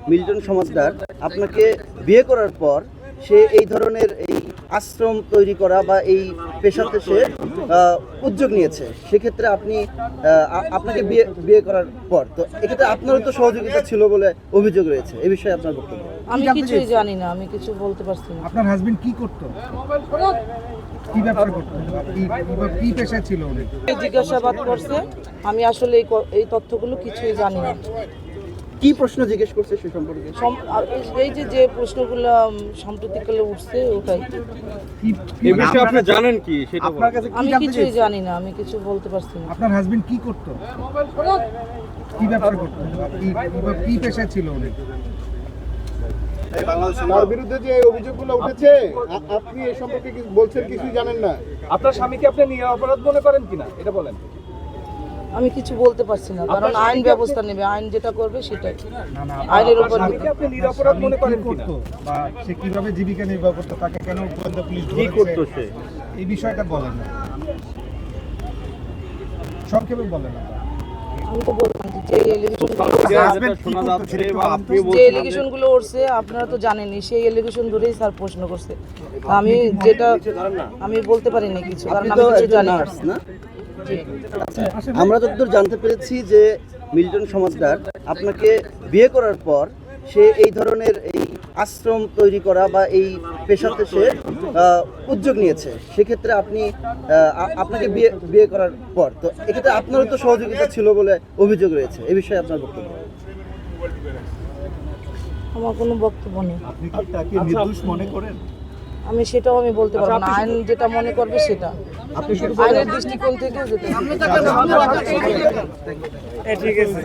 Milton Samajdar আপনাকে বিয়ে করার পর সে এই ধরনের এই আশ্রম তৈরি করা বা এই পেশাতে সে উদ্যোগ নিয়েছে, সেক্ষেত্রে আপনি আপনাকে বিয়ে করার পর তো এক্ষেত্রে আপনারও তো সহযোগিতা ছিল বলে অভিযোগ রয়েছে, এই বিষয়ে আপনার বক্তব্য? আমি কিছুই জানি না, আমি কিছু বলতে পারছি না। আপনার হাজবেন্ড কি করতো, কি ব্যবসা করতো, কি পেশায় ছিল উনি? জিজ্ঞাসাবাদ করছে, আমি আসলে এই তথ্যগুলো কিছুই জানি না। কি প্রশ্ন জিজ্ঞেস করছে সে সম্পর্কে? এই যে প্রশ্নগুলো সাম্প্রতিককালে উঠছে ওটাই। এই বিষয়ে আপনি জানেন কি সেটা বলুন। আপনার কাছে কি আমি জানতে কিছুই চাইছেন? জানি না, আমি কিছু বলতে পারছি না। আপনার হাজবেন্ড কি করতো, কি ব্যবসা করতো, কি পেশায় ছিল উনি? তার বিরুদ্ধে যে অভিযোগগুলো উঠেছে আপনি এই সম্পর্কে বলছেন কিছুই জানেন না। আপনার স্বামীকে আপনি নিরপরাধ মনে করেন কিনা এটা বলেন। আমি কিছু বলতে পারছি না, কারণ আইন ব্যবস্থা নেবে, আইন যেটা করবে সেটাই। না না, আইনের উপর স্বামীকে আপনি নিরপরাধ মনে করেন কি কিনা? করতো বা সে কিভাবে জীবিকা নির্বাহ করতো, তাকে কেন গোয়েন্দা পুলিশ কি করতো সে? এই বিষয়টা বলেন না, সংক্ষেপে বলেন না। আমি তো বললাম যে শোনা যাচ্ছে বা আপনি যে বলছেন এলিগেশন গুলো উঠছে আপনারা তো জানেনই, সেই এলিগেশন ধরেই স্যার প্রশ্ন করছে। আমি যেটা আমি বলতে পারি না কিছু, কারণ আপনি আমি তো কিছু একজন জানি না। নার্স না? আচ্ছা, আমরা যতদূর জানতে পেরেছি যে মিল্টন সমাজদার আপনাকে বিয়ে করার পর সে এই ধরনের এই আশ্রম তৈরি করা বা এই পেশাতে সে উদ্যোগ নিয়েছে, সেক্ষেত্রে আপনি আপনাকে বিয়ে করার পর তো এক্ষেত্রে আপনারও তো সহযোগিতা ছিল বলে অভিযোগ রয়েছে, এই বিষয়ে আপনার বক্তব্য? আমার কোনো বক্তব্য নেই। আপনি কি তাকে নির্দোষ মনে করেন? আমি সেটাও আমি বলতে পারবো না, আইন যেটা মনে করবে সেটা। আইনের দৃষ্টিকোণ থেকে যেটা। ঠিক আছে।